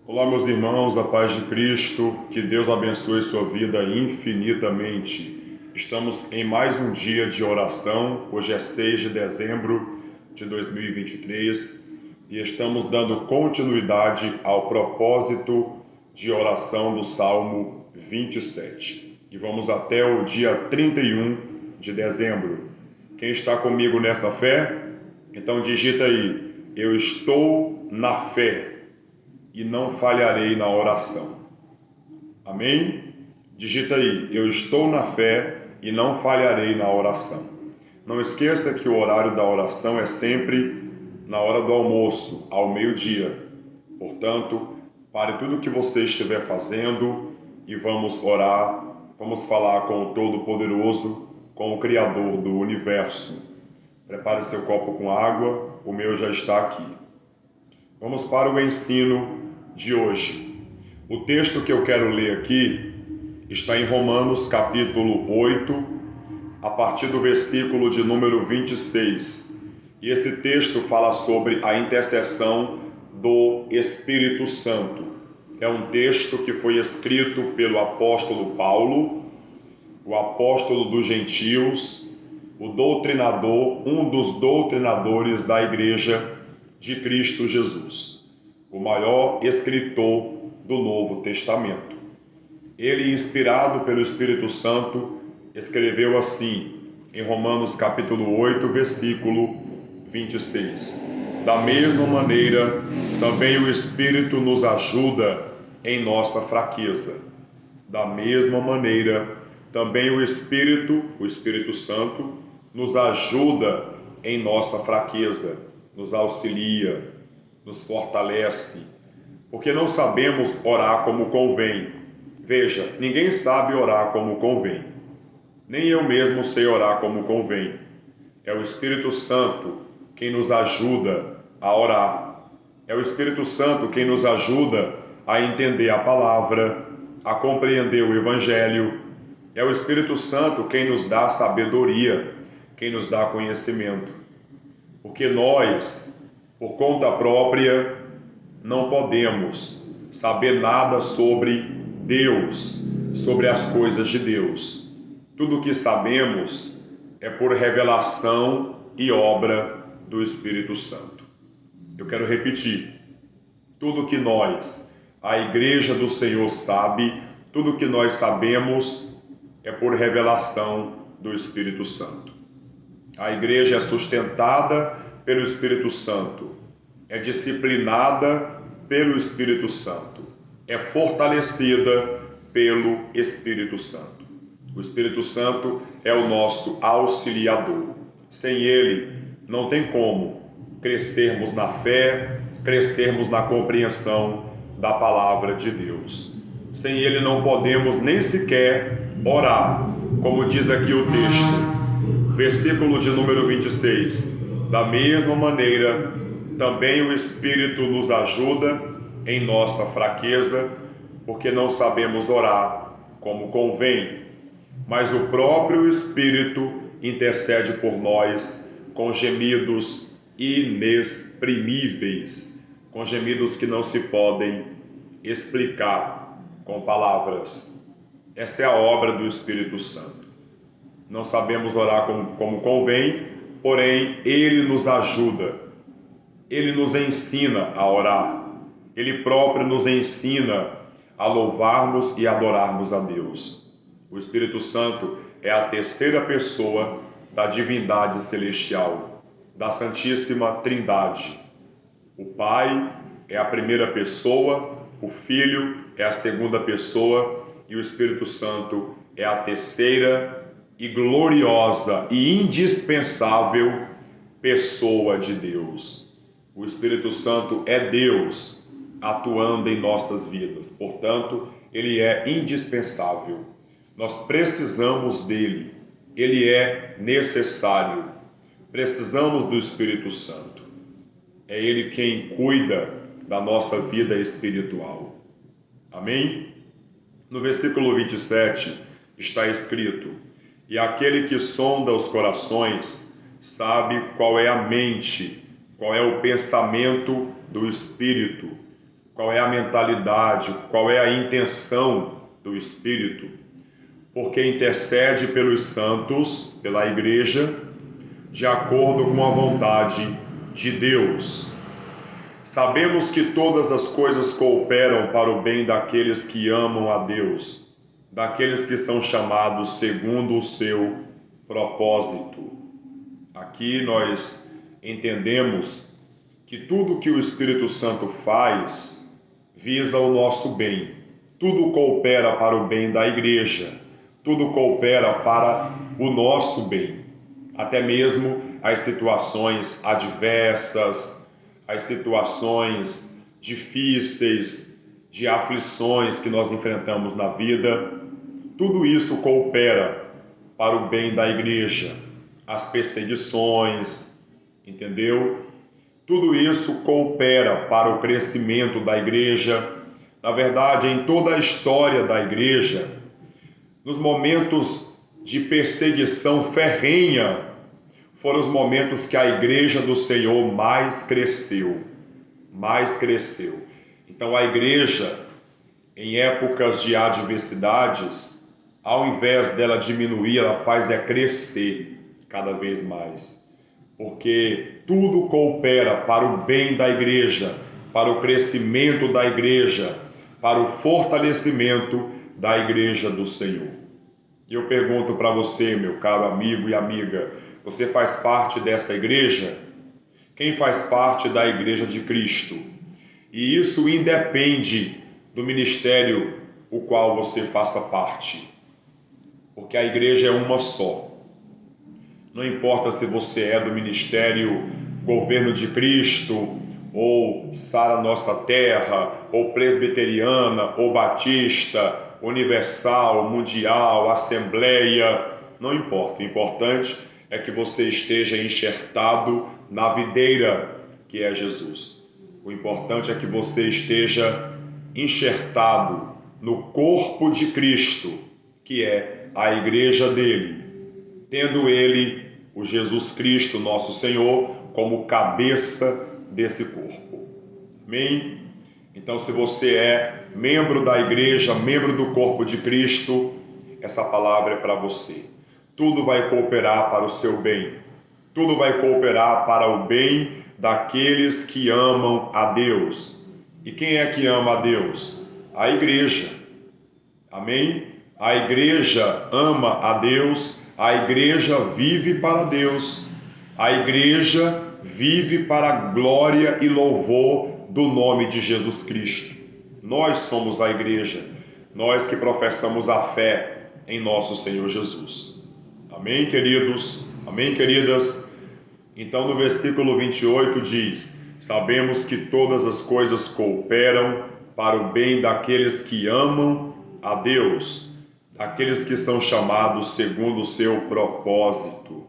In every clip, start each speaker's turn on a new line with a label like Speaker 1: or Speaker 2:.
Speaker 1: Olá, meus irmãos, a paz de Cristo, que Deus abençoe sua vida infinitamente. Estamos em mais um dia de oração, hoje é 6 de dezembro de 2023 e estamos dando continuidade ao propósito de oração do Salmo 27. E vamos até o dia 31 de dezembro. Quem está comigo nessa fé? Então digita aí, eu estou na fé e não falharei na oração. Amém? Digita aí, eu estou na fé e não falharei na oração. Não esqueça que o horário da oração é sempre na hora do almoço, ao meio-dia. Portanto, pare tudo o que você estiver fazendo e vamos orar, vamos falar com o Todo-Poderoso, com o Criador do Universo. Prepare seu copo com água, o meu já está aqui. Vamos para o ensino de hoje. O texto que eu quero ler aqui está em Romanos capítulo 8, a partir do versículo de número 26. E esse texto fala sobre a intercessão do Espírito Santo. É um texto que foi escrito pelo apóstolo Paulo, o apóstolo dos gentios, o doutrinador, um dos doutrinadores da igreja de Cristo Jesus, o maior escritor do Novo Testamento. Ele, inspirado pelo Espírito Santo, escreveu assim, em Romanos capítulo 8, versículo 26. Da mesma maneira, também o Espírito nos ajuda em nossa fraqueza. Da mesma maneira, também o Espírito Santo, nos ajuda em nossa fraqueza, nos auxilia, nos fortalece, porque não sabemos orar como convém. Veja, ninguém sabe orar como convém. Nem eu mesmo sei orar como convém. É o Espírito Santo quem nos ajuda a orar. É o Espírito Santo quem nos ajuda a entender a palavra, a compreender o Evangelho. É o Espírito Santo quem nos dá sabedoria, quem nos dá conhecimento. Porque nós, por conta própria, não podemos saber nada sobre Deus, sobre as coisas de Deus. Tudo o que sabemos é por revelação e obra do Espírito Santo. Eu quero repetir, tudo que nós, a Igreja do Senhor, sabe, tudo que nós sabemos é por revelação do Espírito Santo. A Igreja é sustentada pelo Espírito Santo, é disciplinada pelo Espírito Santo, é fortalecida pelo Espírito Santo. O Espírito Santo é o nosso auxiliador. Sem ele, não tem como crescermos na fé, crescermos na compreensão da palavra de Deus. Sem ele não podemos nem sequer orar, como diz aqui o texto, versículo de número 26. Da mesma maneira, também o Espírito nos ajuda em nossa fraqueza, porque não sabemos orar como convém, mas o próprio Espírito intercede por nós com gemidos inexprimíveis, com gemidos que não se podem explicar com palavras. Essa é a obra do Espírito Santo. Não sabemos orar como convém, porém Ele nos ajuda, Ele nos ensina a orar, Ele próprio nos ensina a louvarmos e adorarmos a Deus. O Espírito Santo é a terceira pessoa da divindade celestial, da Santíssima Trindade. O Pai é a primeira pessoa, o Filho é a segunda pessoa e o Espírito Santo é a terceira e gloriosa e indispensável pessoa de Deus. O Espírito Santo é Deus atuando em nossas vidas, portanto, ele é indispensável. Nós precisamos dele, ele é necessário. Precisamos do Espírito Santo. É ele quem cuida da nossa vida espiritual. Amém? No versículo 27 está escrito: e aquele que sonda os corações sabe qual é a mente, qual é o pensamento do Espírito, qual é a mentalidade, qual é a intenção do Espírito, porque intercede pelos santos, pela igreja, de acordo com a vontade de Deus. Sabemos que todas as coisas cooperam para o bem daqueles que amam a Deus, daqueles que são chamados segundo o seu propósito. Aqui nós entendemos que tudo que o Espírito Santo faz visa o nosso bem. Tudo coopera para o bem da igreja, tudo coopera para o nosso bem. Até mesmo as situações adversas, as situações difíceis, de aflições que nós enfrentamos na vida, tudo isso coopera para o bem da igreja. As perseguições, entendeu? Tudo isso coopera para o crescimento da igreja. Na verdade, em toda a história da igreja, nos momentos de perseguição ferrenha, foram os momentos que a igreja do Senhor mais cresceu. Mais cresceu. Então a igreja, em épocas de adversidades, ao invés dela diminuir, ela faz crescer cada vez mais. Porque tudo coopera para o bem da igreja, para o crescimento da igreja, para o fortalecimento da igreja do Senhor. E eu pergunto para você, meu caro amigo e amiga, você faz parte dessa igreja? Quem faz parte da igreja de Cristo? E isso independe do ministério o qual você faça parte. Porque a igreja é uma só. Não importa se você é do ministério Governo de Cristo, ou Sara Nossa Terra, ou Presbiteriana, ou Batista, Universal, Mundial, Assembleia, não importa. O importante é que você esteja enxertado na videira que é Jesus. O importante é que você esteja enxertado no corpo de Cristo, que é a igreja dele, tendo ele, o Jesus Cristo, nosso Senhor, como cabeça desse corpo. Amém? Então, se você é membro da igreja, membro do corpo de Cristo, essa palavra é para você. Tudo vai cooperar para o seu bem. Tudo vai cooperar para o bem daqueles que amam a Deus. E quem é que ama a Deus? A igreja. Amém? A igreja ama a Deus, a igreja vive para Deus, a igreja vive para a glória e louvor do nome de Jesus Cristo. Nós somos a igreja, nós que professamos a fé em nosso Senhor Jesus. Amém, queridos? Amém, queridas? Então, no versículo 28 diz: sabemos que todas as coisas cooperam para o bem daqueles que amam a Deus, daqueles que são chamados segundo o seu propósito.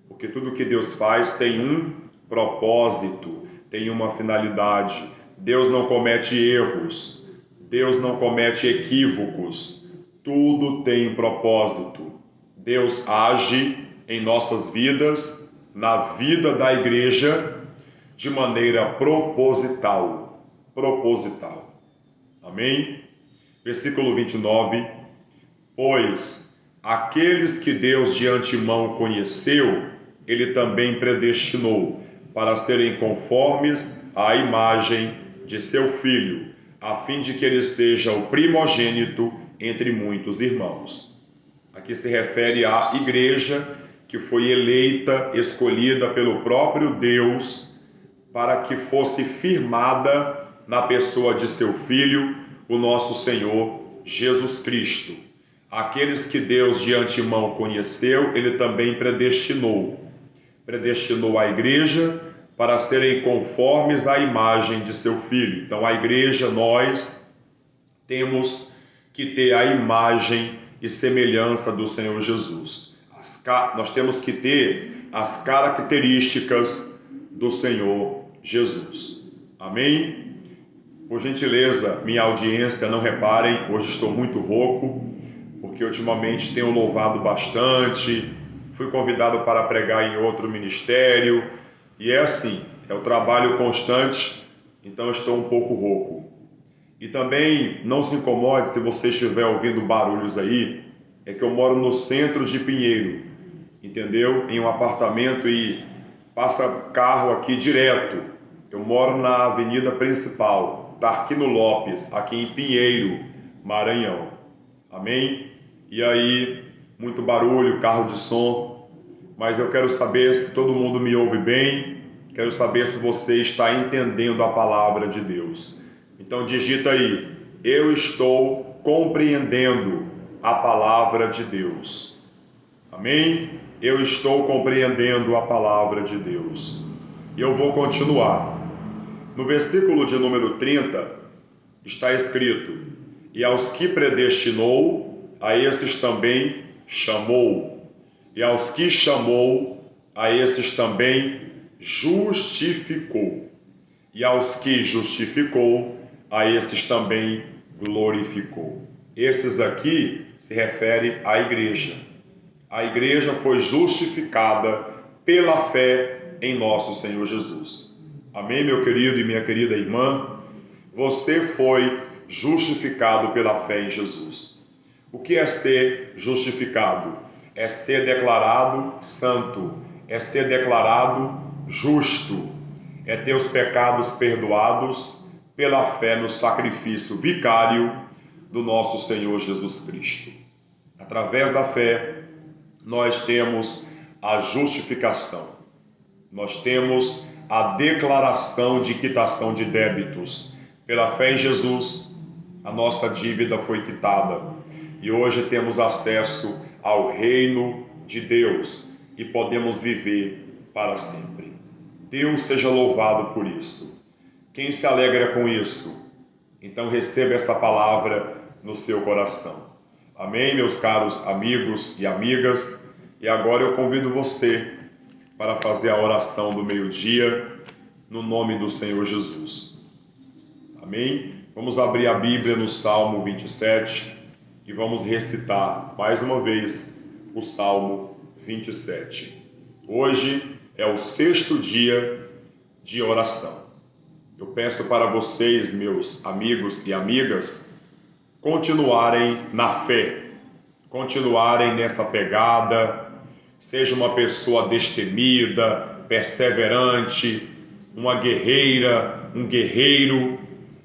Speaker 1: Porque tudo que Deus faz tem um propósito, tem uma finalidade. Deus não comete erros, Deus não comete equívocos, tudo tem propósito. Deus age em nossas vidas, na vida da igreja, de maneira proposital. Proposital. Amém? Versículo 29. Pois aqueles que Deus de antemão conheceu, ele também predestinou para serem conformes à imagem de seu Filho, a fim de que ele seja o primogênito entre muitos irmãos. Aqui se refere à igreja que foi eleita, escolhida pelo próprio Deus, para que fosse firmada na pessoa de seu Filho, o nosso Senhor Jesus Cristo. Aqueles que Deus de antemão conheceu, ele também predestinou. Predestinou a igreja para serem conformes à imagem de seu Filho. Então, a igreja, nós temos que ter a imagem e semelhança do Senhor Jesus. Nós temos que ter as características do Senhor Jesus. Amém? Por gentileza, minha audiência, não reparem, hoje estou muito rouco, porque ultimamente tenho louvado bastante, fui convidado para pregar em outro ministério, e é assim, é o trabalho constante, então estou um pouco rouco. E também não se incomode se você estiver ouvindo barulhos aí, é que eu moro no centro de Pinheiro, entendeu? Em um apartamento e passa carro aqui direto. Eu moro na avenida principal, Tarquino Lopes, aqui em Pinheiro, Maranhão. Amém? E aí, muito barulho, carro de som, mas eu quero saber se todo mundo me ouve bem, quero saber se você está entendendo a palavra de Deus. Então digita aí, eu estou compreendendo a palavra de Deus. Amém? Eu estou compreendendo a palavra de Deus. E eu vou continuar. No versículo de número 30, está escrito, e aos que predestinou, a estes também chamou. E aos que chamou, a estes também justificou. E aos que justificou, a estes também glorificou. Esses aqui se refere à igreja. A igreja foi justificada pela fé em nosso Senhor Jesus. Amém, meu querido e minha querida irmã? Você foi justificado pela fé em Jesus. O que é ser justificado? É ser declarado santo, é ser declarado justo, é ter os pecados perdoados pela fé no sacrifício vicário do nosso Senhor Jesus Cristo. Através da fé, nós temos a justificação, nós temos a declaração de quitação de débitos. Pela fé em Jesus, a nossa dívida foi quitada e hoje temos acesso ao reino de Deus e podemos viver para sempre. Deus seja louvado por isso. Quem se alegra com isso? Então receba essa palavra no seu coração. Amém, meus caros amigos e amigas? E agora eu convido você para fazer a oração do meio-dia no nome do Senhor Jesus. Amém? Vamos abrir a Bíblia no Salmo 27 e vamos recitar mais uma vez o Salmo 27. Hoje é o 6º dia de oração. Eu peço para vocês, meus amigos e amigas, continuarem na fé, continuarem nessa pegada, seja uma pessoa destemida, perseverante, uma guerreira, um guerreiro,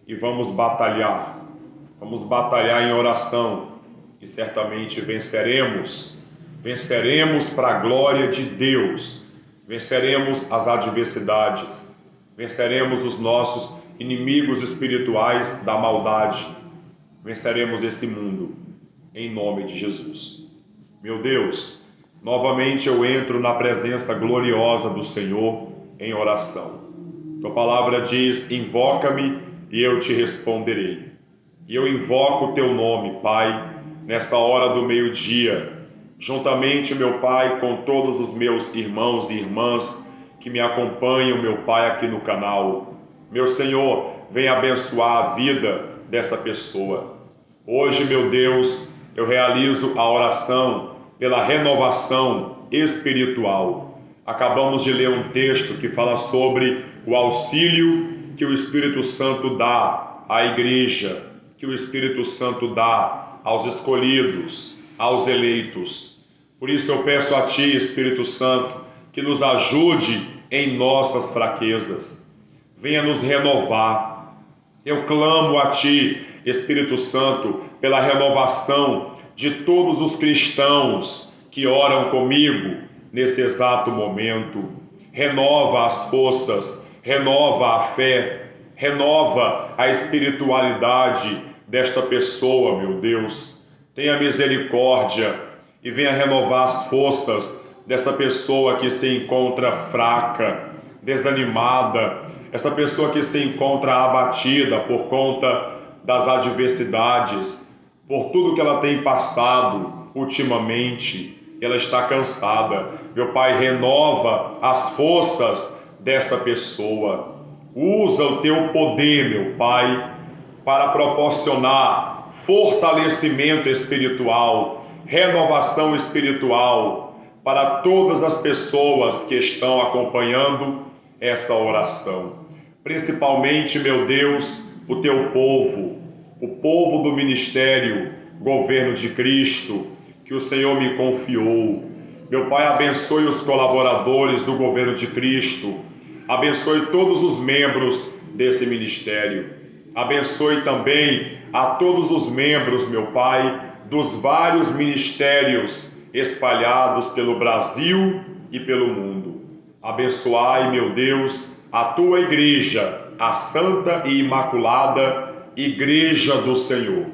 Speaker 1: e vamos batalhar em oração, e certamente venceremos para a glória de Deus, venceremos as adversidades, venceremos os nossos inimigos espirituais da maldade, venceremos esse mundo, em nome de Jesus. Meu Deus, novamente eu entro na presença gloriosa do Senhor em oração. Tua palavra diz, invoca-me e eu te responderei. E eu invoco o teu nome, Pai, nessa hora do meio-dia, juntamente, meu Pai, com todos os meus irmãos e irmãs que me acompanham, meu Pai, aqui no canal. Meu Senhor, venha abençoar a vida dessa pessoa. Hoje, meu Deus, eu realizo a oração pela renovação espiritual. Acabamos de ler um texto que fala sobre o auxílio que o Espírito Santo dá à igreja, que o Espírito Santo dá aos escolhidos, aos eleitos. Por isso eu peço a Ti, Espírito Santo, que nos ajude em nossas fraquezas. Venha nos renovar. Eu clamo a Ti, Espírito Santo, pela renovação de todos os cristãos que oram comigo nesse exato momento. Renova as forças, renova a fé, renova a espiritualidade desta pessoa, meu Deus. Tenha misericórdia e venha renovar as forças dessa pessoa que se encontra fraca, desanimada, essa pessoa que se encontra abatida por conta das adversidades, por tudo que ela tem passado ultimamente. Ela está cansada. Meu Pai, renova as forças desta pessoa. Usa o teu poder, meu Pai, para proporcionar fortalecimento espiritual, renovação espiritual para todas as pessoas que estão acompanhando essa oração. Principalmente, meu Deus, o teu povo, o povo do ministério Governo de Cristo, que o Senhor me confiou. Meu Pai, abençoe os colaboradores do Governo de Cristo, abençoe todos os membros desse ministério, abençoe também a todos os membros, meu Pai, dos vários ministérios espalhados pelo Brasil e pelo mundo. Abençoai, meu Deus, a tua igreja, a santa e imaculada Igreja do Senhor,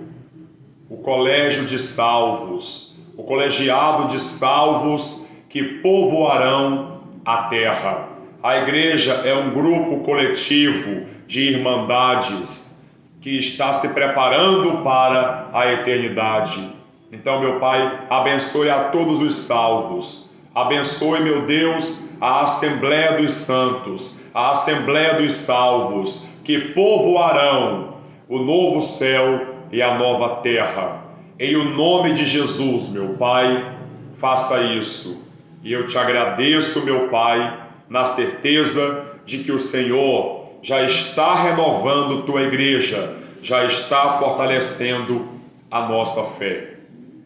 Speaker 1: o colégio de salvos, o colegiado de salvos que povoarão a terra. A igreja é um grupo coletivo de irmandades que está se preparando para a eternidade. Então, meu Pai, abençoe a todos os salvos. Abençoe, meu Deus, a Assembleia dos Santos, a Assembleia dos Salvos, que povoarão o novo céu e a nova terra. Em o nome de Jesus, meu Pai, faça isso. E eu te agradeço, meu Pai, na certeza de que o Senhor já está renovando tua igreja, já está fortalecendo a nossa fé.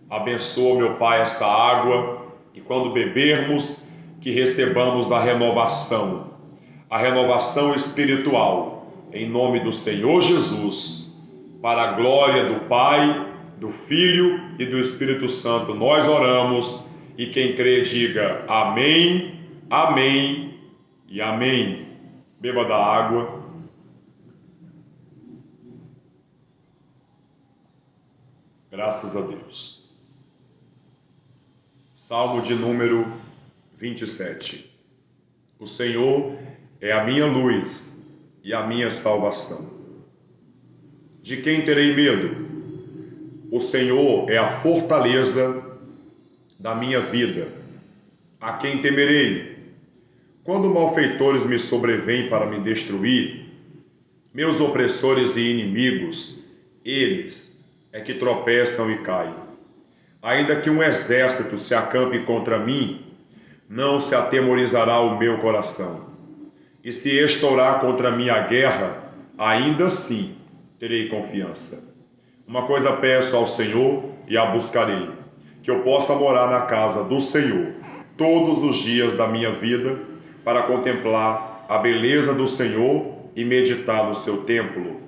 Speaker 1: Abençoa, meu Pai, essa água e quando bebermos, que recebamos a renovação espiritual, em nome do Senhor Jesus, para a glória do Pai, do Filho e do Espírito Santo, nós oramos, e quem crê diga amém, amém e amém. Beba da água. Graças a Deus. Salmo de número 27. O Senhor é a minha luz e a minha salvação. De quem terei medo? O Senhor é a fortaleza da minha vida. A quem temerei? Quando malfeitores me sobrevêm para me destruir, meus opressores e inimigos, eles é que tropeçam e caem. Ainda que um exército se acampe contra mim, não se atemorizará o meu coração. E se estourar contra mim a guerra, ainda assim terei confiança. Uma coisa peço ao Senhor e a buscarei, que eu possa morar na casa do Senhor todos os dias da minha vida, para contemplar a beleza do Senhor e meditar no seu templo.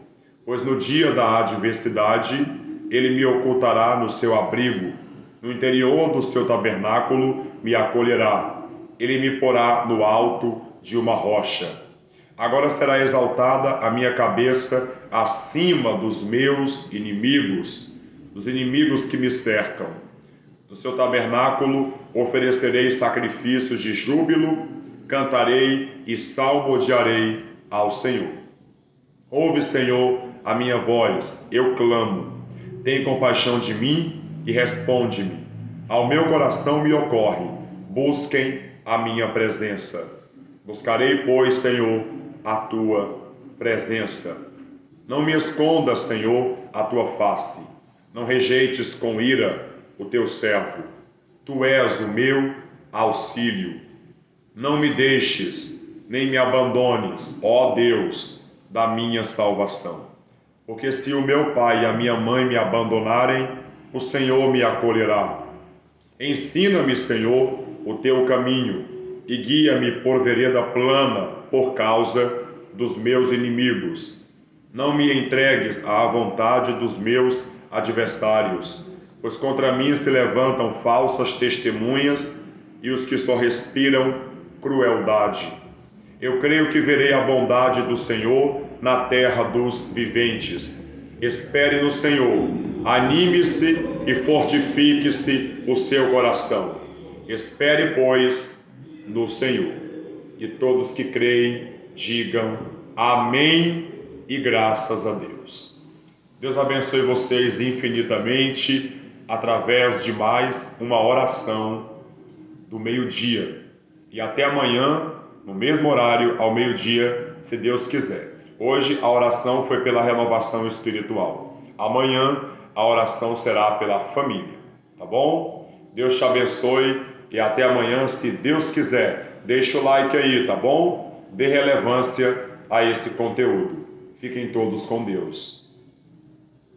Speaker 1: Pois no dia da adversidade, ele me ocultará no seu abrigo, no interior do seu tabernáculo me acolherá. Ele me porá no alto de uma rocha. Agora será exaltada a minha cabeça acima dos meus inimigos, dos inimigos que me cercam. No seu tabernáculo oferecerei sacrifícios de júbilo, cantarei e salmodiarei ao Senhor. Ouve, Senhor, a minha voz, eu clamo. Tem compaixão de mim e responde-me. Ao meu coração me ocorre, busquem a minha presença. Buscarei, pois, Senhor, a tua presença. Não me escondas, Senhor, a tua face. Não rejeites com ira o teu servo. Tu és o meu auxílio. Não me deixes, nem me abandones, ó Deus, da minha salvação. Porque se o meu pai e a minha mãe me abandonarem, o Senhor me acolherá. Ensina-me, Senhor, o teu caminho, e guia-me por vereda plana, por causa dos meus inimigos. Não me entregues à vontade dos meus adversários, pois contra mim se levantam falsas testemunhas e os que só respiram crueldade. Eu creio que verei a bondade do Senhor na terra dos viventes. Espere no Senhor, anime-se e fortifique-se o seu coração. Espere, pois, no Senhor. E todos que creem, digam amém e graças a Deus. Deus abençoe vocês infinitamente através de mais uma oração do meio-dia. E até amanhã, no mesmo horário, ao meio-dia, se Deus quiser. Hoje a oração foi pela renovação espiritual. Amanhã a oração será pela família. Tá bom? Deus te abençoe e até amanhã, se Deus quiser. Deixa o like aí, tá bom? Dê relevância a esse conteúdo. Fiquem todos com Deus.